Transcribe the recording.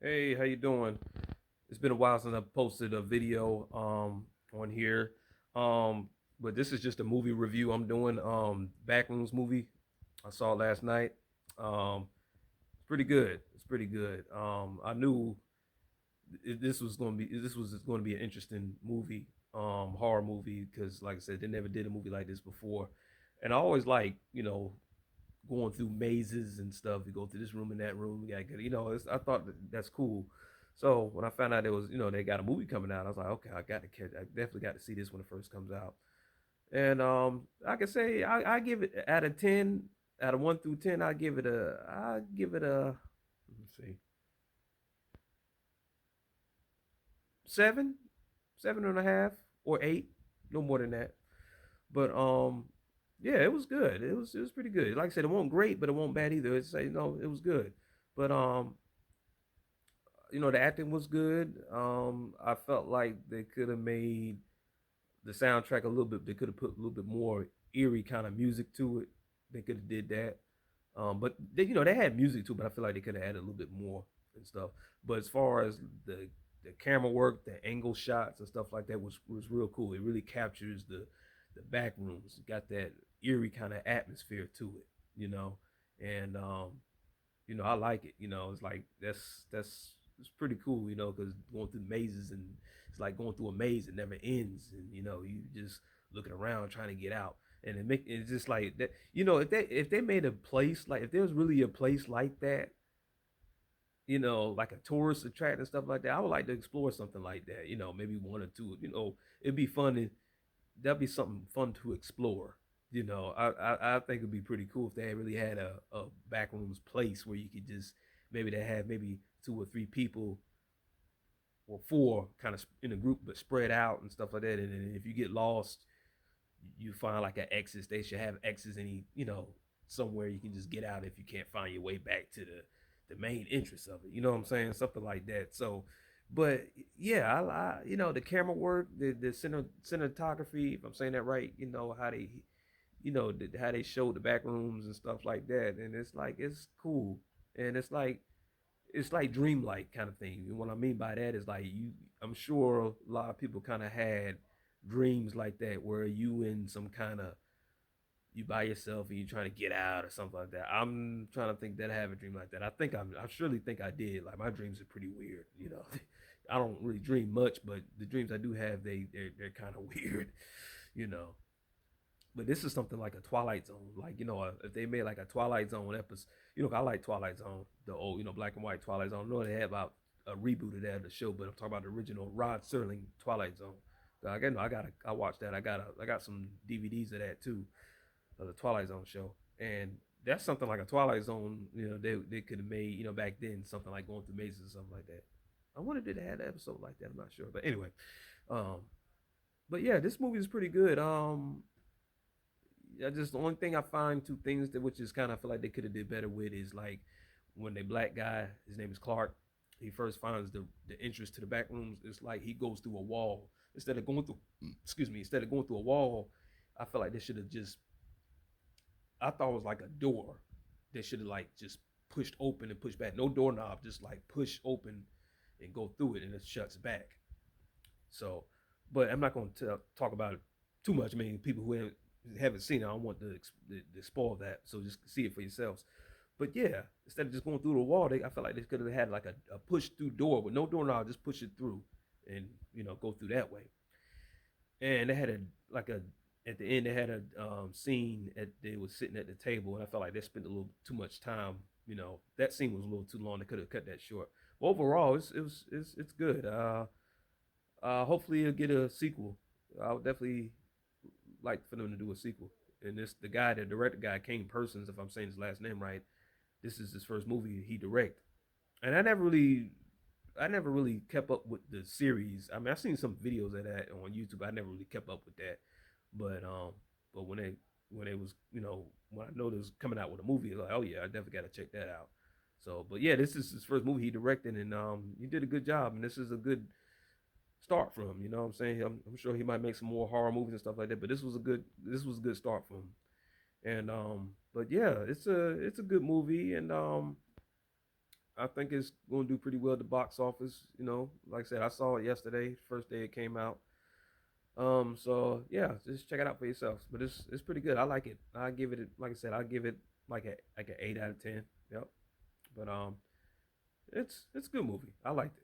Hey, how you doing? It's been a while since I posted a video on here. Um but this is just a movie review I'm doing. Backrooms movie I saw last night. It's pretty good. It's pretty good. I knew this was going to be an interesting movie, horror movie, because like I said, they never did a movie like this before. And I always like, going through mazes and stuff. You go through this room and that room. You gotta get, I thought that's cool. So when I found out it was, they got a movie coming out, I was like, okay, I got to catch. I definitely got to see this when it first comes out. And I can say I give it out of 10, out of 1 through 10, I give it a, let me see, 7, 7.5 or 8, no more than that. But yeah, it was good. It was pretty good. Like I said, it wasn't great, but it wasn't bad either. It's say no, it was good. But the acting was good. I felt like they could have made the soundtrack a little bit. They could have put a little bit more eerie kind of music to it. They could have did that. But they had music too, but I feel like they could have added a little bit more and stuff. But as far as the camera work, the angle shots and stuff like that was real cool. It really captures the back rooms. It got that eerie kind of atmosphere to it, and I like it. It's like that's it's pretty cool, because going through mazes, and it's like going through a maze that never ends, and you just looking around trying to get out, and it's just like that. If they made a place, like if there was really a place like that, like a tourist attract and stuff like that, I would like to explore something like that. Maybe one or two. It'd be fun. That'd be something fun to explore. I think it'd be pretty cool if they really had a backrooms place where you could just, maybe they have maybe 2 or 3 people or four kind of in a group, but spread out and stuff like that. And then if you get lost, you find like an exit. They should have exits any, somewhere you can just get out if you can't find your way back to the main entrance of it. You know what I'm saying? Something like that. So, but yeah, the camera work, the cinematography, if I'm saying that right, how they, how they showed the back rooms and stuff like that, and it's like it's cool, and it's like dreamlike kind of thing. And what I mean by that is like I'm sure a lot of people kind of had dreams like that where you in some kind of, you by yourself and you trying to get out or something like that. I'm trying to think that I have a dream like that. I surely think I did. Like my dreams are pretty weird. I don't really dream much, but the dreams I do have, they're kind of weird, you know. But this is something like a Twilight Zone. Like, if they made like a Twilight Zone episode, I like Twilight Zone, the old, black and white Twilight Zone. I know they had about a reboot of that of the show, but I'm talking about the original Rod Serling Twilight Zone. I watched that. I got some DVDs of that too, of the Twilight Zone show, and that's something like a Twilight Zone. They could have made, back then, something like going through mazes or something like that. I wonder did they have an episode like that. I'm not sure, but anyway, um, but yeah, this movie is pretty good. Just the only thing I find, two things that which is kind of feel like they could have did better with, is like when the black guy, his name is Clark, he first finds the entrance to the back rooms. It's like he goes through a wall instead of going through. Excuse me. Instead of going through a wall, I feel like they should have just. I thought it was like a door. They should have like just pushed open and pushed back. No doorknob, just like push open and go through it, and it shuts back. So, but I'm not going to talk about it too much. I mean, people who haven't seen it, I don't want to spoil that. So just see it for yourselves. But yeah, instead of just going through the wall, I felt like they could have had like a push through door with no doorknob, just push it through and go through that way. And they had a at the end they had a scene at they was sitting at the table, and I felt like they spent a little too much time. That scene was a little too long. They could have cut that short. But overall, it's good. Hopefully, it'll get a sequel. I would definitely like for them to do a sequel. And the director guy, Kane Persons, if I'm saying his last name right, this is his first movie he direct. And I never really kept up with the series. I mean, I've seen some videos of that on YouTube. I never really kept up with that. But when it was, when I know it was coming out with a movie, like, oh yeah, I definitely got to check that out. So, but yeah, this is his first movie he directed, and he did a good job. And this is a good start for him. You know what I'm saying? I'm sure he might make some more horror movies and stuff like that. But this was a good start for him. And but yeah, it's a good movie, and I think it's going to do pretty well at the box office. You know, like I said, I saw it yesterday, first day it came out. So yeah, just check it out for yourselves. But it's pretty good. I like it. I give it, like I said, I give it like an 8 out of 10. Yep. But it's a good movie. I liked it.